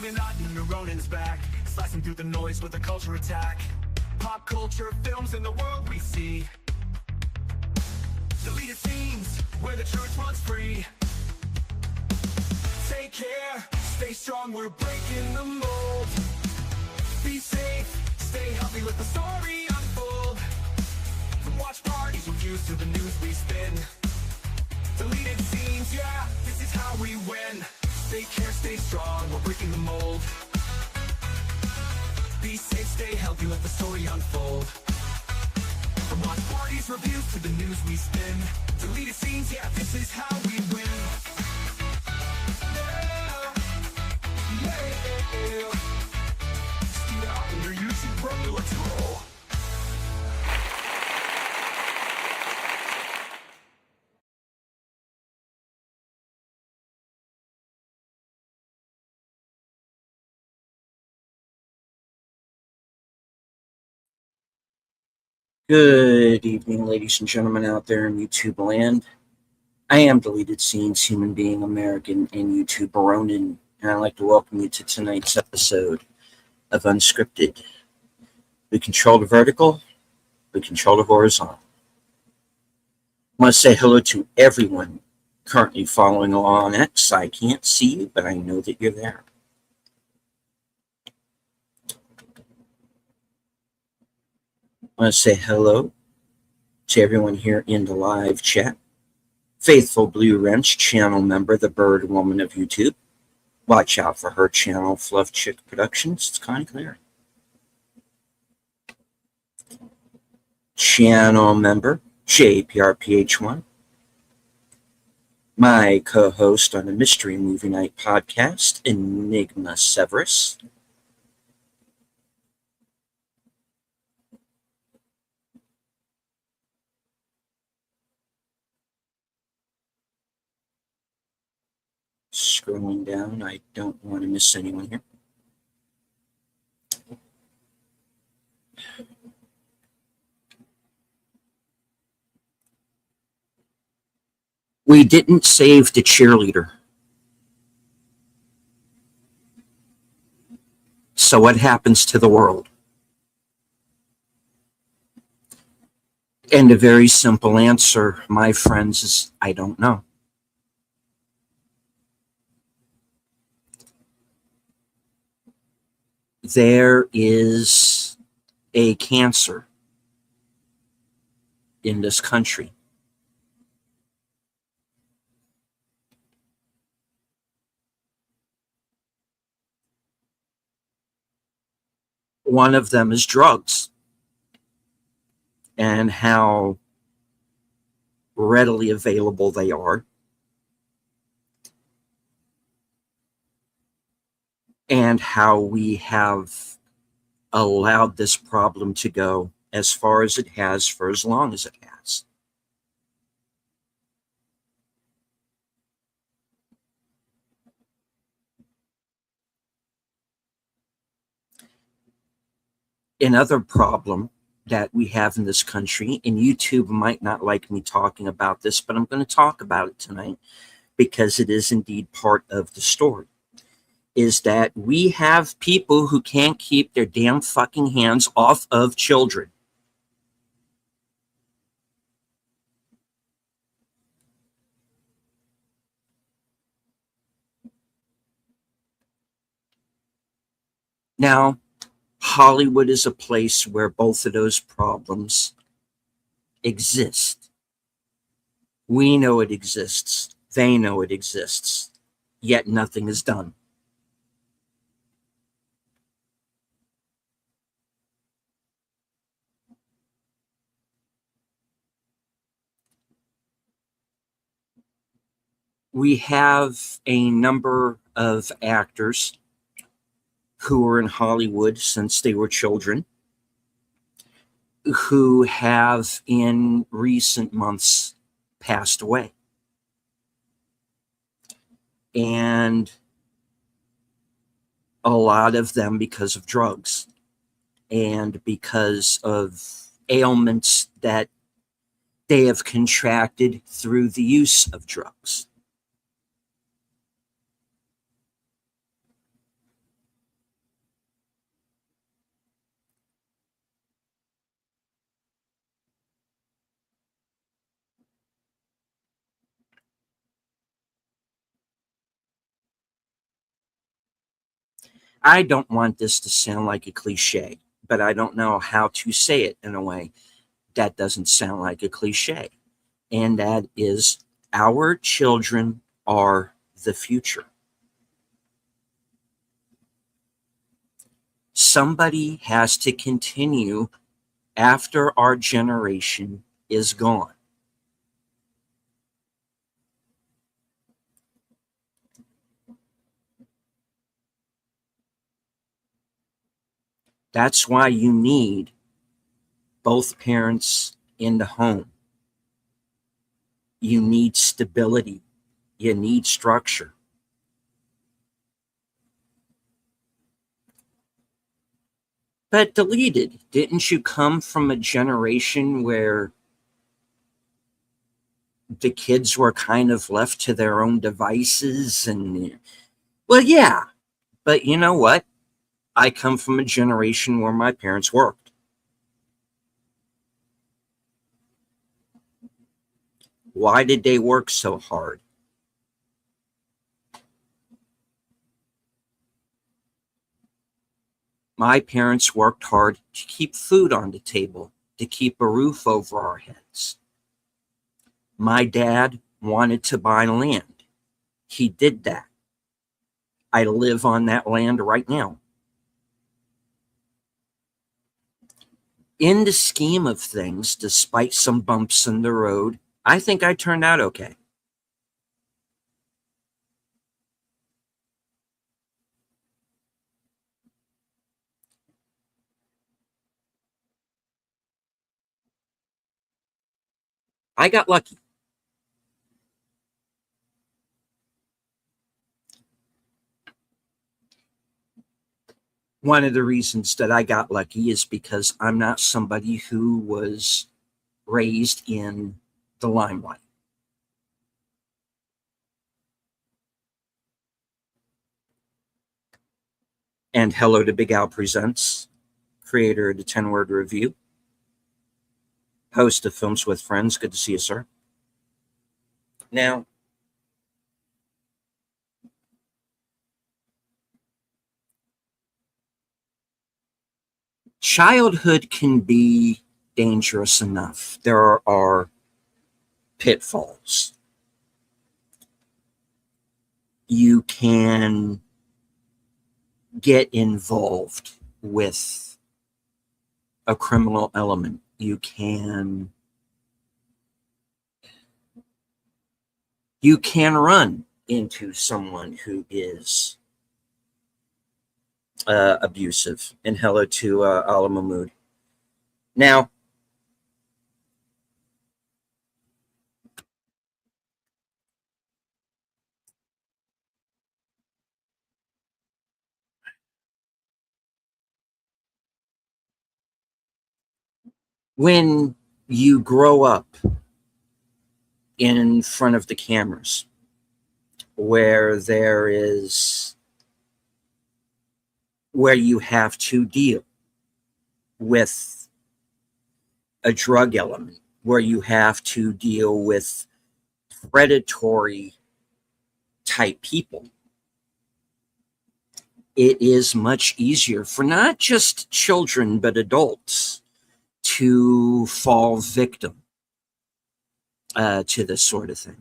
Illuminati Neuronins back, slicing through the noise with a culture attack. Pop culture films in the world we see. Deleted scenes where the truth runs free. Take care, stay strong, we're breaking the mold. Be safe, stay healthy, let the story unfold. From watch parties, reviews to the news we spin. Deleted scenes, yeah, this is how we win. Take care, stay strong, we're breaking the mold. Be safe, stay healthy, let the story unfold. From watch parties, reviews to the news we spin. Deleted scenes, yeah, this is how we win. Let's roll. Good evening, ladies and gentlemen out there in YouTube land. I am Deleted Scenes, human being, American, and YouTube Ronin, and I'd like to welcome you to tonight's episode of Unscripted. We control the vertical, we control the horizontal. I want to say hello to everyone currently following along on X. I can't see you, but I know that you're there. I want to say hello to everyone here in the live chat. Faithful Blue Wrench channel member, the Bird Woman of YouTube. Watch out for her channel, Fluff Chick Productions. It's kind of clear. Channel member, JPRPH1. My co-host on the Mystery Movie Night podcast, Enigma Severus. Scrolling down, I don't want to miss anyone here. We didn't save the cheerleader. So what happens to the world? And a very simple answer, my friends, is I don't know. There is a cancer in this country. One of them is drugs and how readily available they are, and how we have allowed this problem to go as far as it has for as long as it has. Another problem that we have in this country, and YouTube might not like me talking about this, but I'm going to talk about it tonight because it is indeed part of the story, is that we have people who can't keep their damn fucking hands off of children. Now, Hollywood is a place where both of those problems exist. We know it exists. They know it exists. Yet nothing is done. We have a number of actors who were in Hollywood since they were children, who have in recent months passed away. And a lot of them because of drugs and because of ailments that they have contracted through the use of drugs. I don't want this to sound like a cliche, but I don't know how to say it in a way that doesn't sound like a cliche. And that is, our children are the future. Somebody has to continue after our generation is gone. That's why you need both parents in the home. You need stability. You need structure. But deleted, didn't you come from a generation where the kids were kind of left to their own devices? And, well, yeah, but you know what? I come from a generation where my parents worked. Why did they work so hard? My parents worked hard to keep food on the table, to keep a roof over our heads. My dad wanted to buy land. He did that. I live on that land right now. In the scheme of things, despite some bumps in the road, I think I turned out okay. I got lucky. One of the reasons that I got lucky is because I'm not somebody who was raised in the limelight. And hello to Big Al Presents, creator of the 10-Word Review, host of Films with Friends. Good to see you, sir. Now, childhood can be dangerous enough. There are pitfalls. You can get involved with a criminal element. You can run into someone who is abusive. And hello to Ala Mahmood. Now, when you grow up in front of the cameras, where you have to deal with a drug element, where you have to deal with predatory type people, it is much easier for not just children but adults to fall victim to this sort of thing.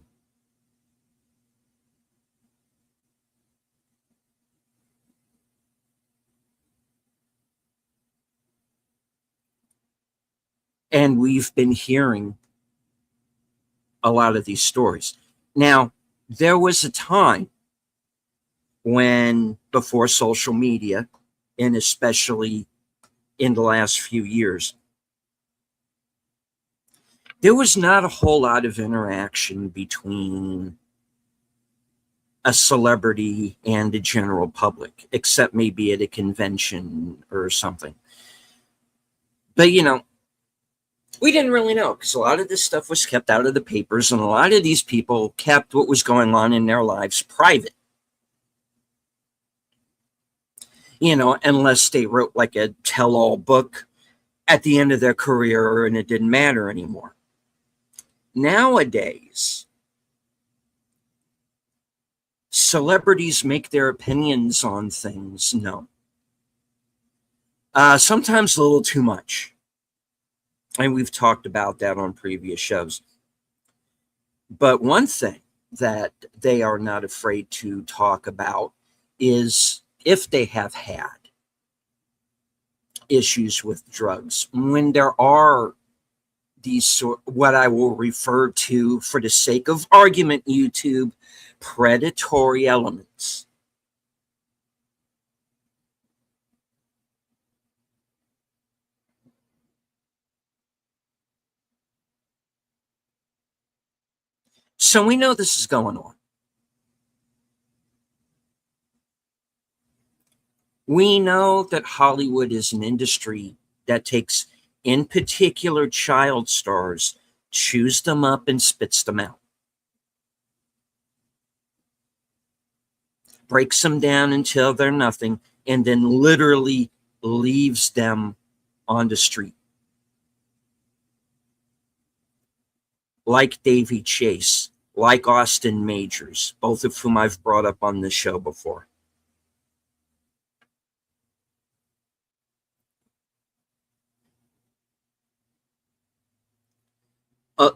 And we've been hearing a lot of these stories. Now, there was a time when, before social media, and especially in the last few years, there was not a whole lot of interaction between a celebrity and the general public, except maybe at a convention or something. But, we didn't really know, because a lot of this stuff was kept out of the papers, and a lot of these people kept what was going on in their lives private. Unless they wrote like a tell-all book at the end of their career and it didn't matter anymore. Nowadays, celebrities make their opinions on things known. Sometimes a little too much. And we've talked about that on previous shows. But one thing that they are not afraid to talk about is if they have had issues with drugs. When there are these what I will refer to, for the sake of argument, YouTube, predatory elements. So we know this is going on. We know that Hollywood is an industry that takes, in particular, child stars, chews them up and spits them out, breaks them down until they're nothing, and then literally leaves them on the street. Like Davy Chase, like Austin Majors, both of whom I've brought up on this show before.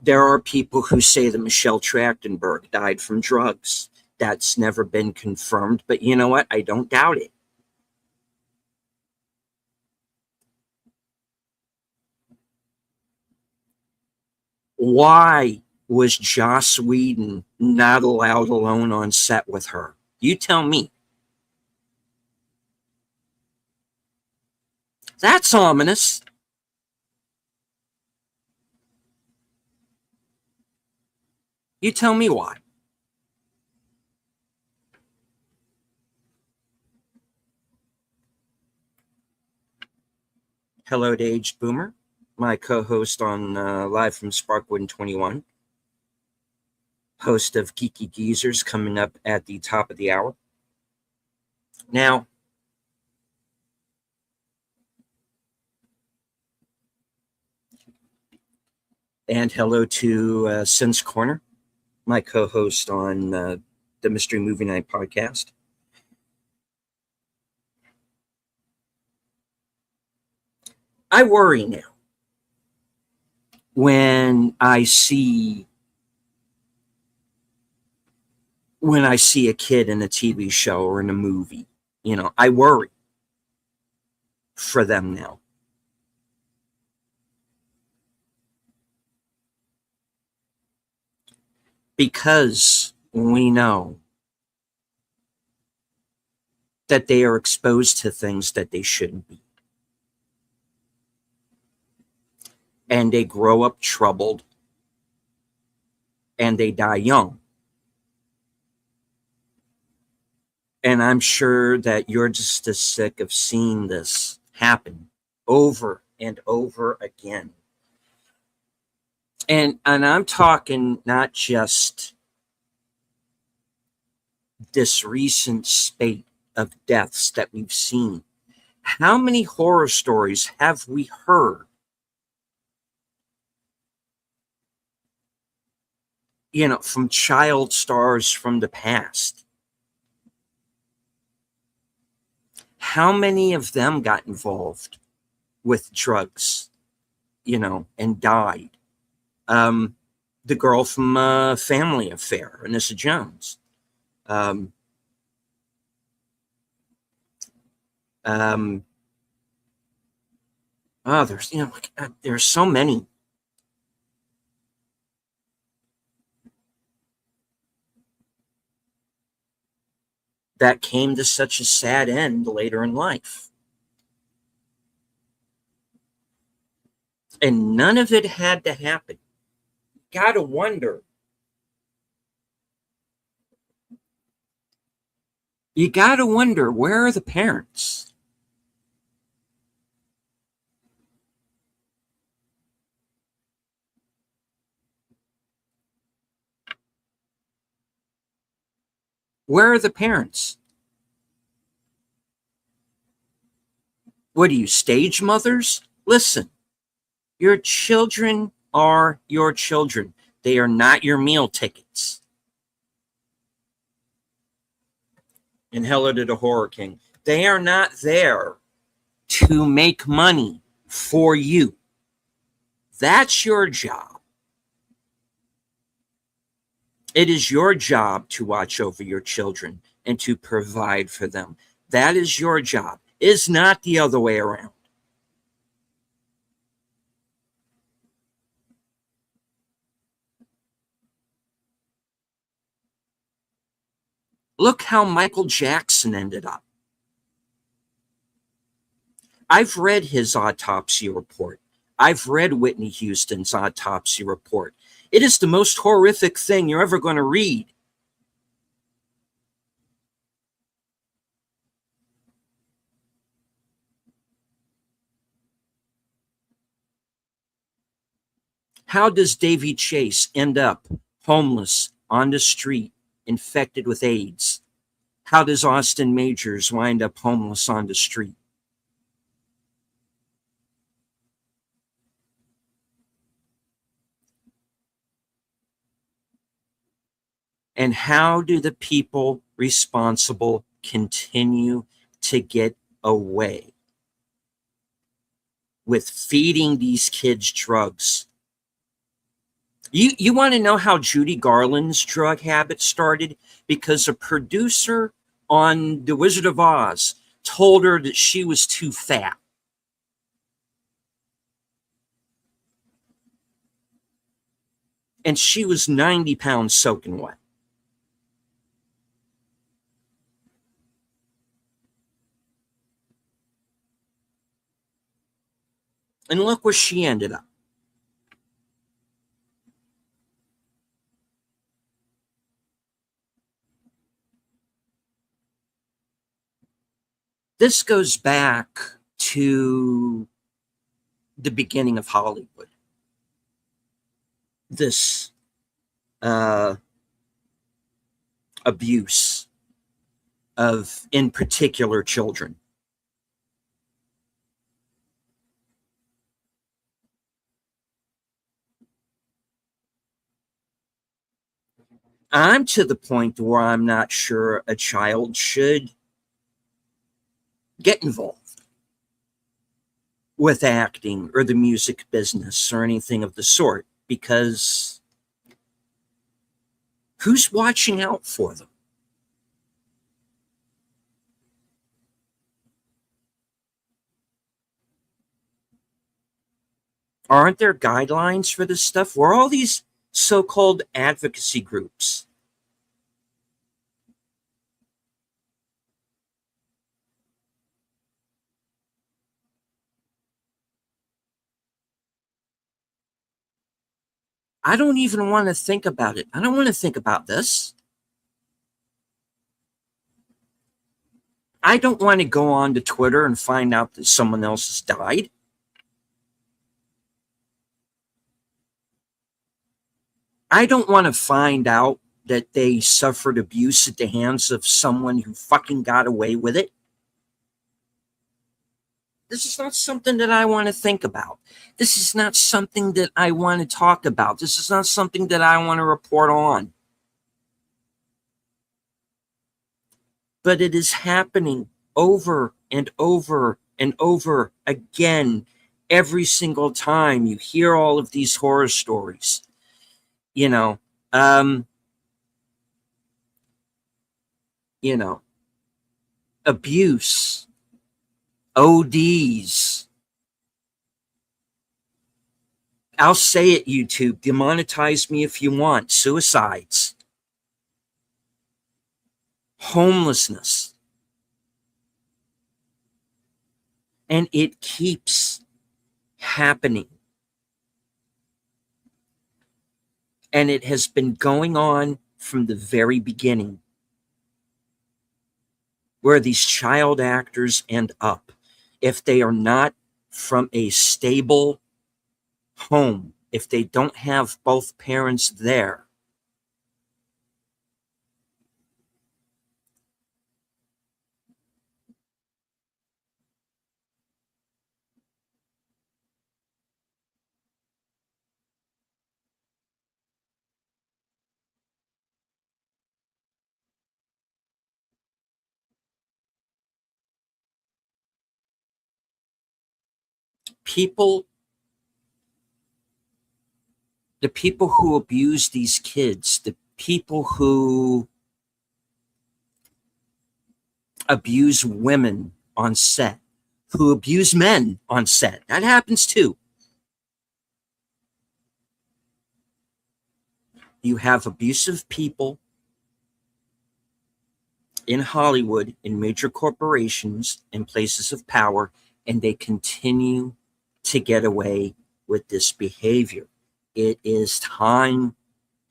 There are people who say that Michelle Trachtenberg died from drugs. That's never been confirmed, but you know what? I don't doubt it. Why was Joss Whedon not allowed alone on set with her? You tell me. That's ominous. You tell me why. Hello to Aged Boomer, my co-host on Live from Sparkwood 21, host of Geeky Geezers, coming up at the top of the hour. Now, and hello to Sense Corner, my co-host on the Mystery Movie Night podcast. I worry now when I see a kid in a TV show or in a movie. I worry for them now. Because we know that they are exposed to things that they shouldn't be. And they grow up troubled. And they die young. And I'm sure that you're just as sick of seeing this happen over and over again. And I'm talking not just this recent spate of deaths that we've seen. How many horror stories have we heard? From child stars from the past. How many of them got involved with drugs, and died? The girl from Family Affair, Anissa Jones. There's so many. That came to such a sad end later in life. And none of it had to happen. Gotta wonder. You gotta wonder, where are the parents? Where are the parents? What are you, stage mothers? Listen, your children are your children. They are not your meal tickets. And hello to the Horror King. They are not there to make money for you. That's your job. It is your job to watch over your children and to provide for them. That is your job. It is not the other way around. Look how Michael Jackson ended up. I've read his autopsy report. I've read Whitney Houston's autopsy report. It is the most horrific thing you're ever going to read. How does Davy Chase end up homeless on the street, infected with AIDS? How does Austin Majors wind up homeless on the street? And how do the people responsible continue to get away with feeding these kids drugs? You want to know how Judy Garland's drug habit started? Because a producer on The Wizard of Oz told her that she was too fat. And she was 90 pounds soaking wet. And look where she ended up. This goes back to the beginning of Hollywood. This abuse of, in particular, children. I'm to the point where I'm not sure a child should get involved with acting or the music business or anything of the sort, because who's watching out for them? Aren't there guidelines for this stuff? Where all these so-called advocacy groups? I don't even want to think about it. I don't want to think about this. I don't want to go on to Twitter and find out that someone else has died. I don't want to find out that they suffered abuse at the hands of someone who fucking got away with it. This is not something that I want to think about. This is not something that I want to talk about. This is not something that I want to report on. But it is happening over and over and over again. Every single time you hear all of these horror stories, you know, um, you know, abuse, ODs. I'll say it, YouTube, demonetize me if you want. Suicides, homelessness. And it keeps happening. And it has been going on from the very beginning, where these child actors end up. If they are not from a stable home, if they don't have both parents there, people the people who abuse these kids, the people who abuse women on set, who abuse men on set, that happens too. You have abusive people in Hollywood, in major corporations, in places of power, and they continue to get away with this behavior. It is time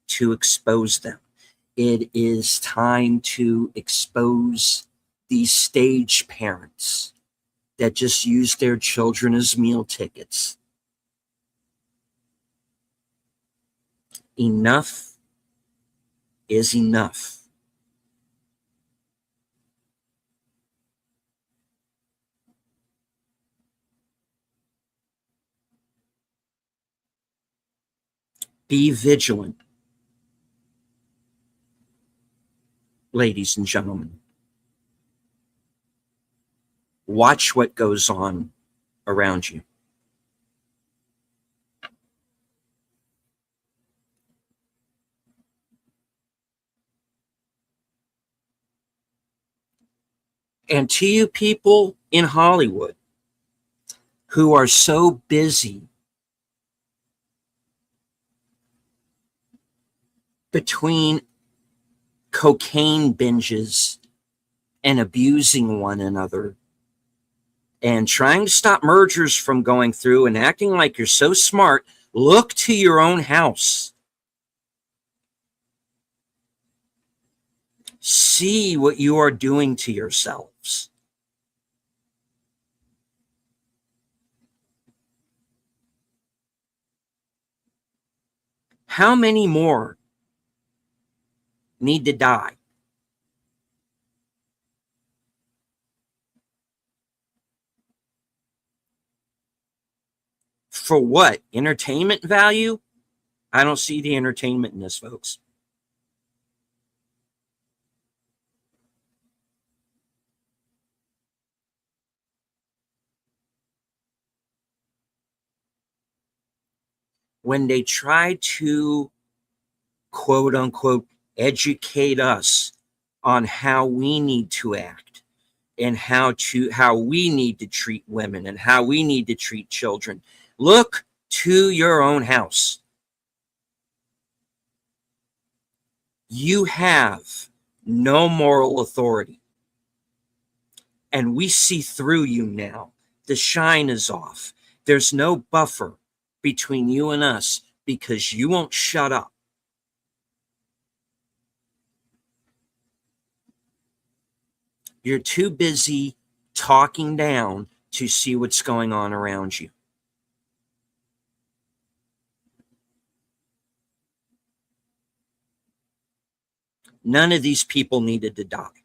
to expose them. It is time to expose these stage parents that just use their children as meal tickets. Enough is enough. Be vigilant, ladies and gentlemen. Watch what goes on around you. And to you people in Hollywood who are so busy between cocaine binges and abusing one another and trying to stop mergers from going through and acting like you're so smart, look to your own house. See what you are doing to yourselves. How many more need to die? For what? Entertainment value? I don't see the entertainment in this, folks. When they try to, quote unquote, educate us on how we need to act and how we need to treat women and how we need to treat children, look to your own house. You have no moral authority. And we see through you now. The shine is off. There's no buffer between you and us because you won't shut up. You're too busy talking down to see what's going on around you. None of these people needed to die.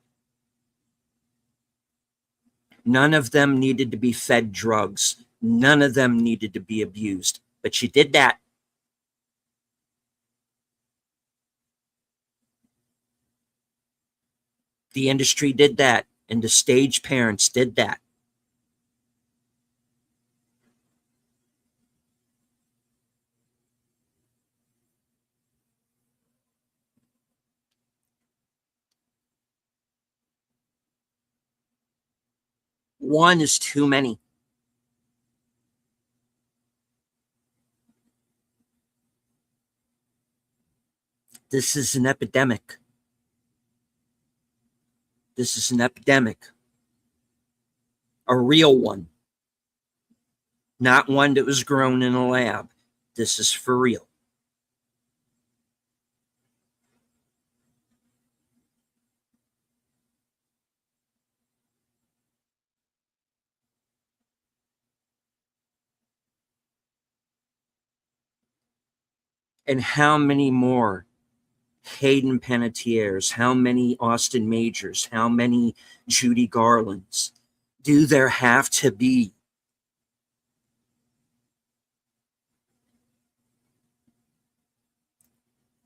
None of them needed to be fed drugs. None of them needed to be abused. But you did that. The industry did that, and the stage parents did that. One is too many. This is an epidemic. This is an epidemic. A real one. Not one that was grown in a lab. This is for real. And how many more Hayden Panettieres, how many Austin Majors, how many Judy Garlands do there have to be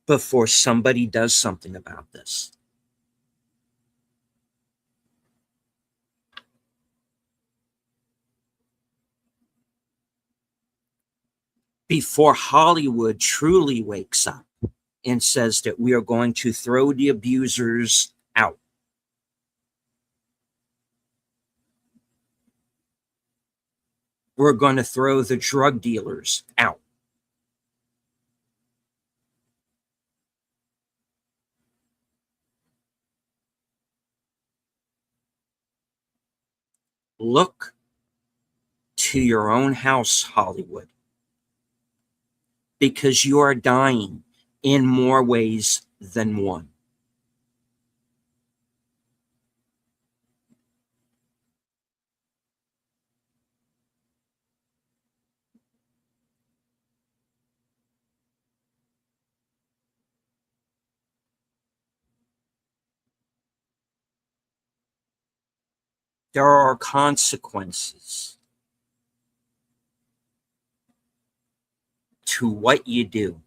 before somebody does something about this? before Hollywood truly wakes up and says that we are going to throw the abusers out. We're going to throw the drug dealers out. Look to your own house, Hollywood, because you are dying in more ways than one. There are consequences to what you do.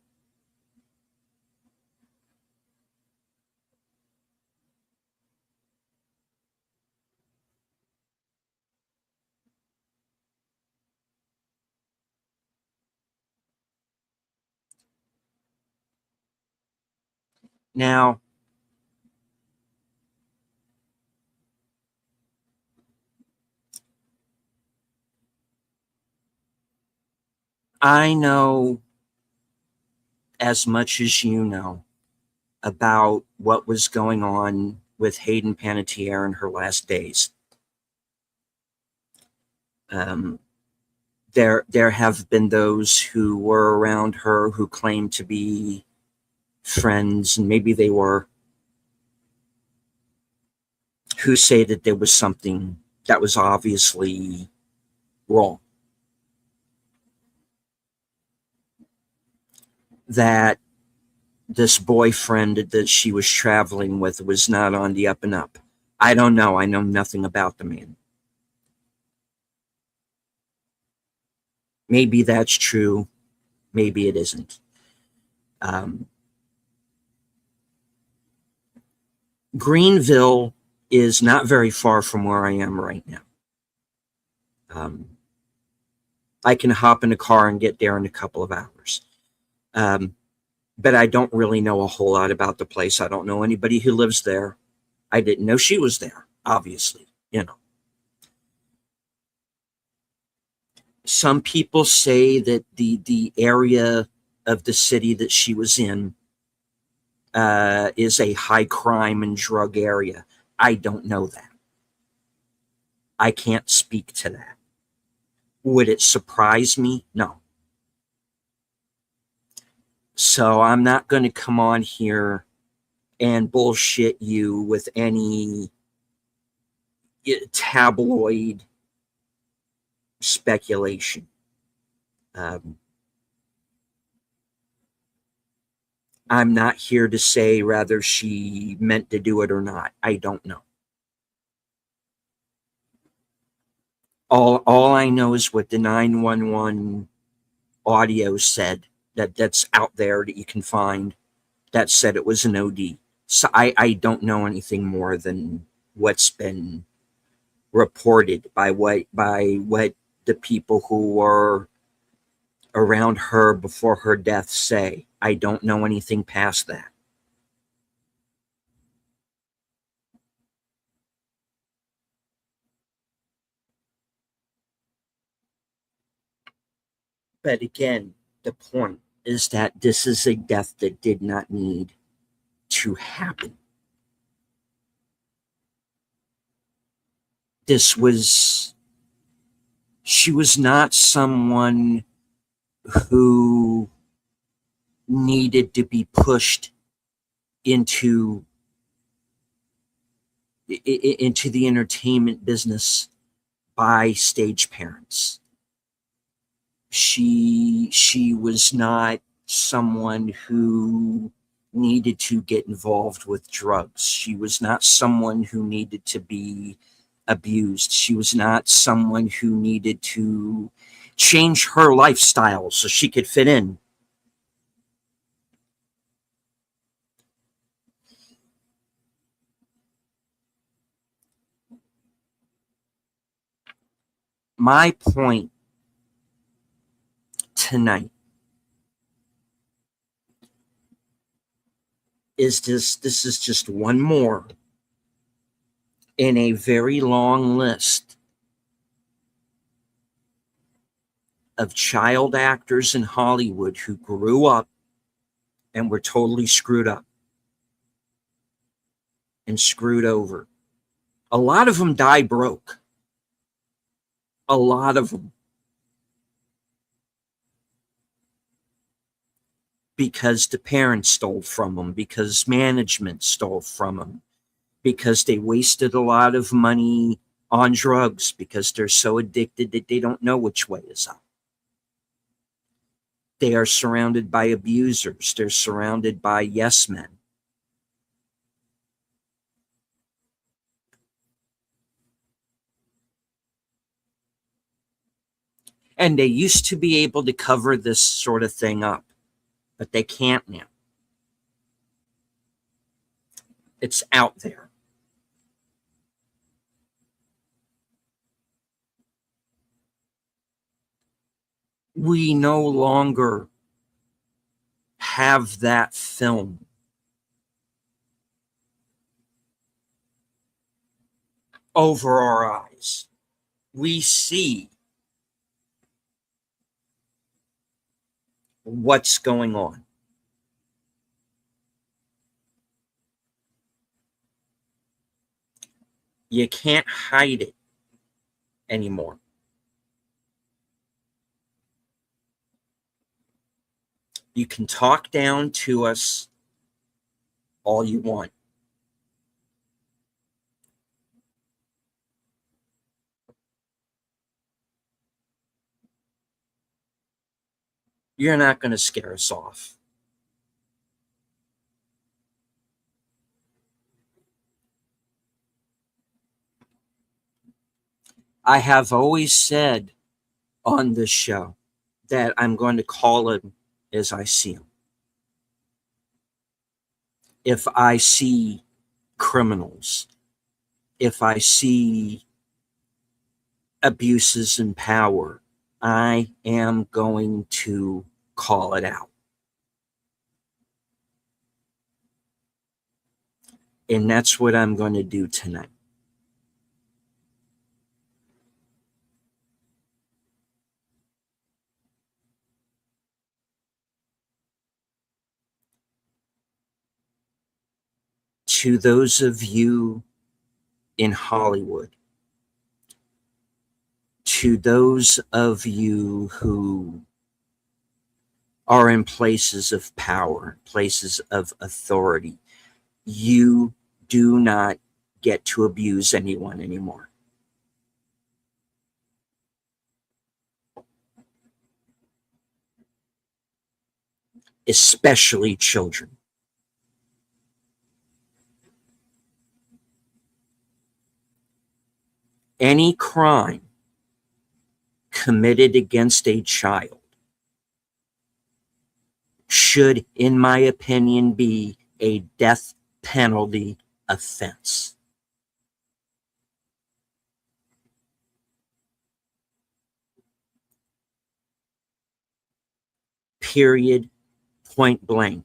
Now, I know as much as you know about what was going on with Hayden Panettiere in her last days. Um, there have been those who were around her who claimed to be friends, and maybe they were, who say that there was something that was obviously wrong. That this boyfriend that she was traveling with was not on the up and up. I don't know. I know nothing about the man. Maybe that's true. Maybe it isn't. Um, Greenville is not very far from where I am right now. I can hop in a car and get there in a couple of hours. But I don't really know a whole lot about the place. I don't know anybody who lives there. I didn't know she was there, obviously, you know. Some people say that the area of the city that she was in is a high crime and drug area. I don't know that. I can't speak to that. Would it surprise me? No. So I'm not going to come on here and bullshit you with any tabloid speculation. I'm not here to say whether she meant to do it or not. I don't know. All I know is what the 911 audio said, that's out there that you can find, that said it was an OD. So I don't know anything more than what's been reported by what the people who were around her before her death say. I don't know anything past that. But again, the point is that this is a death that did not need to happen. She was not someone who needed to be pushed into the entertainment business by stage parents. She was not someone who needed to get involved with drugs. She was not someone who needed to be abused. She was not someone who needed to change her lifestyle so she could fit in. My point tonight is this is just one more in a very long list of child actors in Hollywood who grew up and were totally screwed up and screwed over. A lot of them die broke. A lot of them. Because the parents stole from them, because management stole from them, because they wasted a lot of money on drugs, because they're so addicted that they don't know which way is up. They are surrounded by abusers. They're surrounded by yes men. And they used to be able to cover this sort of thing up, but they can't now. It's out there. We no longer have that film over our eyes. We see what's going on. You can't hide it anymore. You can talk down to us all you want. You're not going to scare us off. I have always said on this show that I'm going to call it as I see them. If I see criminals, if I see abuses in power, I am going to call it out. And that's what I'm going to do tonight. To those of you in Hollywood, to those of you who are in places of power, places of authority, you do not get to abuse anyone anymore. Especially children. Any crime committed against a child should, in my opinion, be a death penalty offense. Period. Point blank.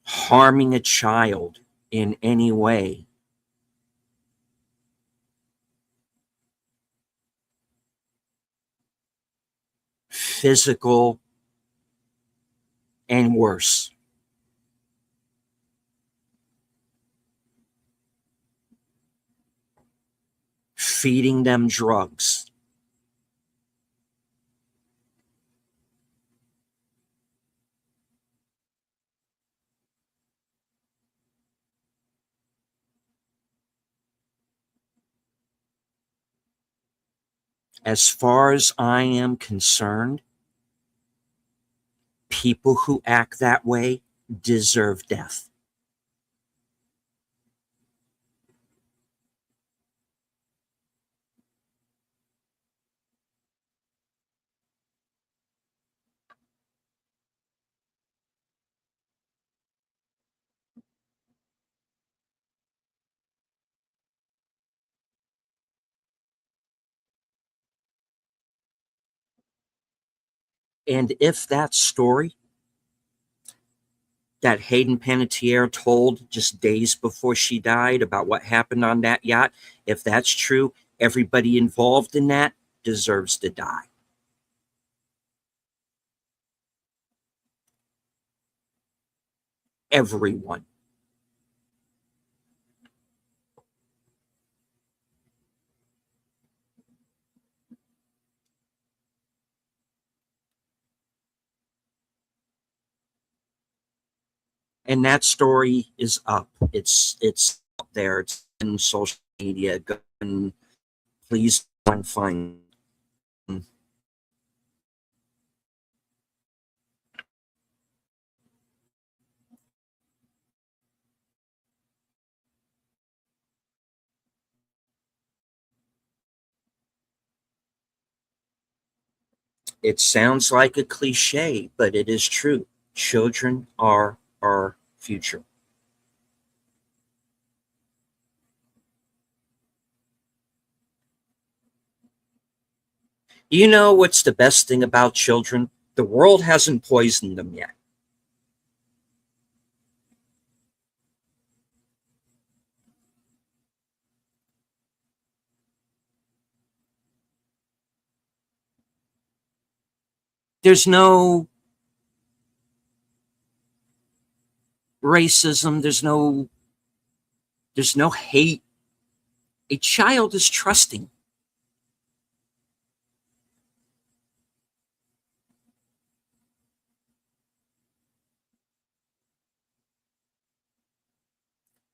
Harming a child in any way physical and worse. Feeding them drugs. As far as I am concerned, people who act that way deserve death. And if that story that Hayden Panettiere told just days before she died about what happened on that yacht, if that's true, everybody involved in that deserves to die. Everyone. And that story is up. It's up there. It's in social media. Go and please go and find it. It sounds like a cliche, but it is true. Children are our future. You know what's the best thing about children? The world hasn't poisoned them yet. There's no racism, there's no hate. A child is trusting.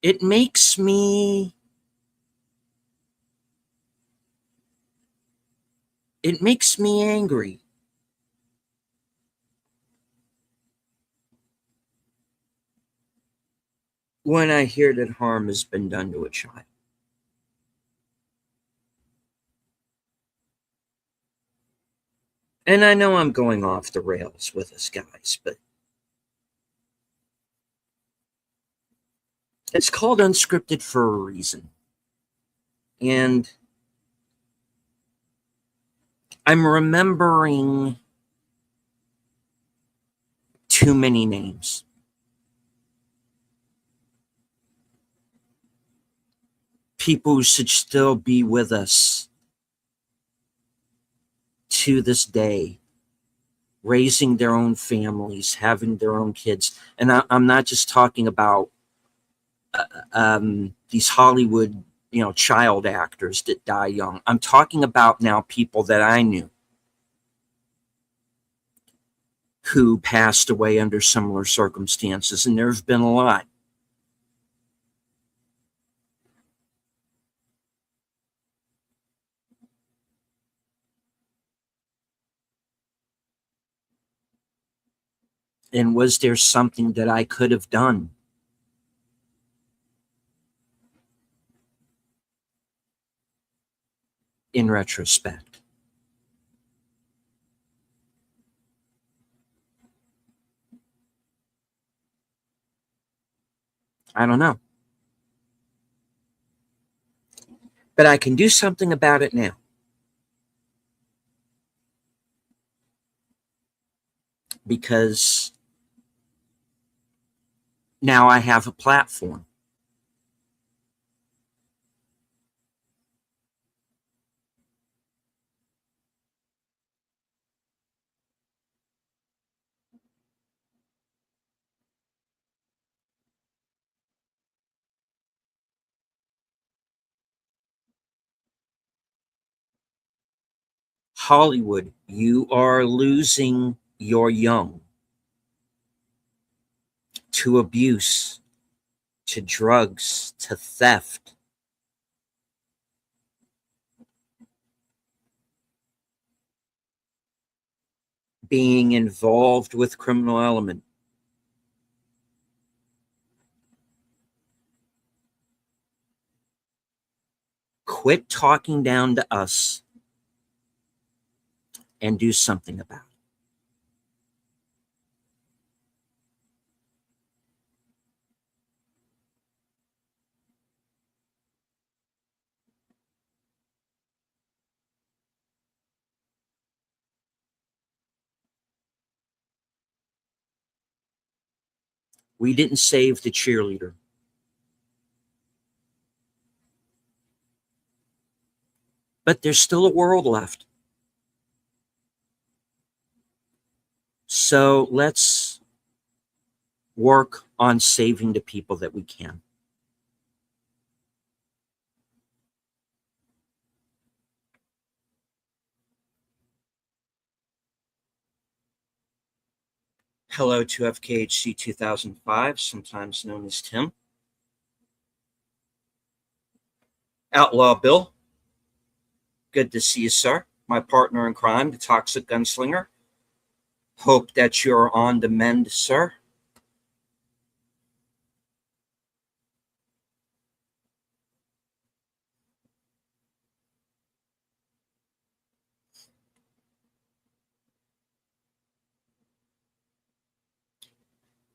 It makes me it makes me angry when I hear that harm has been done to a child. And I know I'm going off the rails with this, guys, but it's called unscripted for a reason. And I'm remembering too many names. People who should still be with us to this day, raising their own families, having their own kids. And I'm not just talking about these Hollywood, child actors that die young. I'm talking about now people that I knew who passed away under similar circumstances, and there's been a lot. And was there something that I could have done in retrospect? I don't know. But I can do something about it now because now I have a platform. Hollywood, you are losing your young to abuse, to drugs, to theft, being involved with criminal element. Quit talking down to us and do something about it. We didn't save the cheerleader. But there's still a world left. So let's work on saving the people that we can. Hello to FKHC 2005, sometimes known as Tim. Outlaw Bill, good to see you, sir. My partner in crime, the Toxic Gunslinger. Hope that you're on the mend, sir.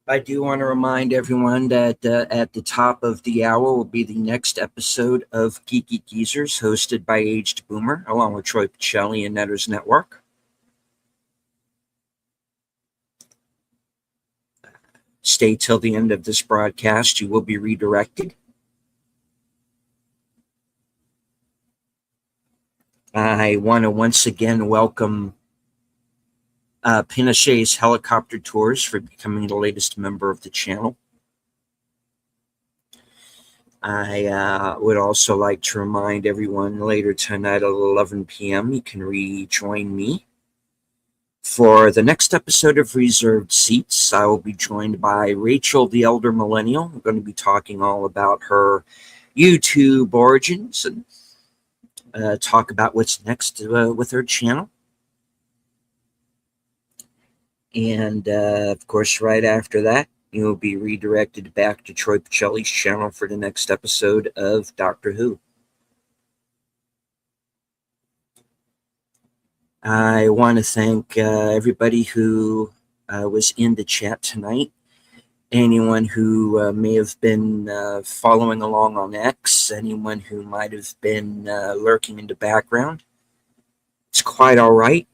I do want to remind everyone that at the top of the hour will be the next episode of Geeky Geezers, hosted by Aged Boomer, along with Troy Pacelli and Netters Network. Stay till the end of this broadcast. You will be redirected. I want to once again welcome Pinochet's Helicopter Tours for becoming the latest member of the channel. I would also like to remind everyone later tonight at 11 p.m. you can rejoin me for the next episode of Reserved Seats. I will be joined by Rachel, the Elder Millennial. I'm going to be talking all about her YouTube origins and talk about what's next with her channel. And, of course, right after that, you'll be redirected back to Troy Pacelli's channel for the next episode of Doctor Who. I want to thank everybody who was in the chat tonight. Anyone who may have been following along on X, anyone who might have been lurking in the background. It's quite all right.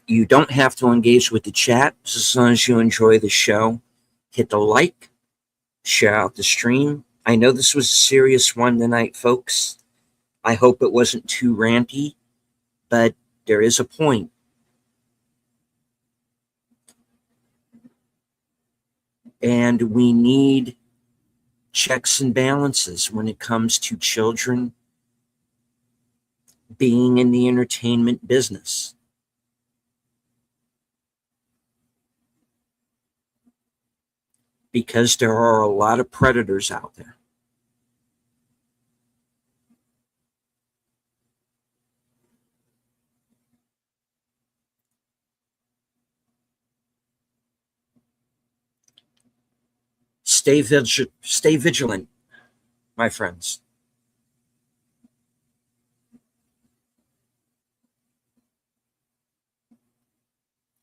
You don't have to engage with the chat, as long as you enjoy the show. Hit the like, share out the stream. I know this was a serious one tonight, folks. I hope it wasn't too ranty, but there is a point. And we need checks and balances when it comes to children being in the entertainment business. Because there are a lot of predators out there. Stay vigilant, my friends.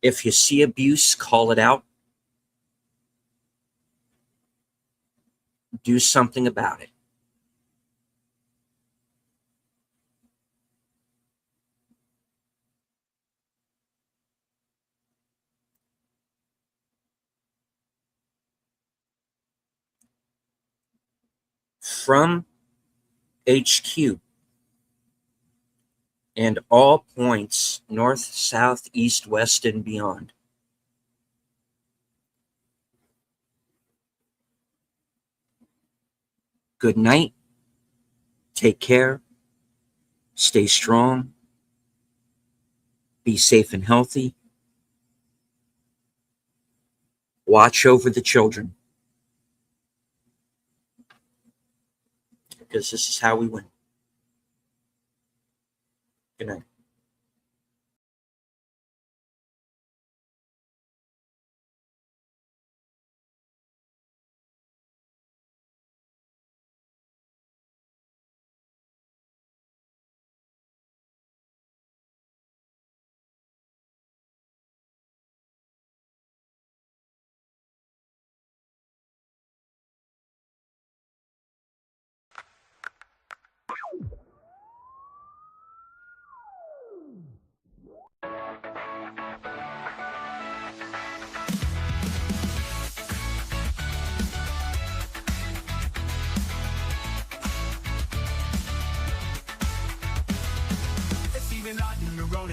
If you see abuse, call it out. Do something about it. From HQ and all points north, south, east, west, and beyond. Good night. Take care. Stay strong. Be safe and healthy. Watch over the children. Because this is how we win. Good night.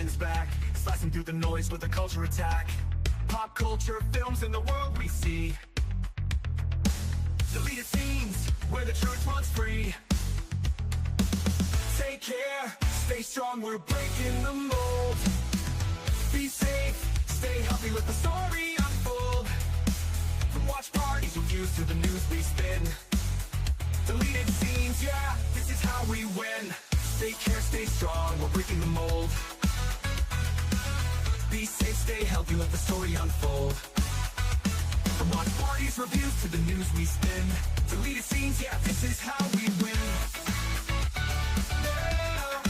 trends back, slicing through the noise with a culture attack. Pop culture, films, and the world we see. Deleted scenes, where the truth runs free. Take care, stay strong, we're breaking the mold. Be safe, stay healthy, let the story unfold. From watch parties or views to the news we spin. Deleted scenes, yeah, this is how we win. Take care, stay strong, we're breaking the mold. Be safe, stay healthy, let the story unfold. From watch parties, reviews to the news we spin. Deleted scenes, yeah, this is how we win. Yeah.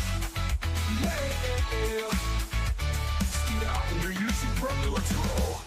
Steal out on your YouTube, bro, let's roll.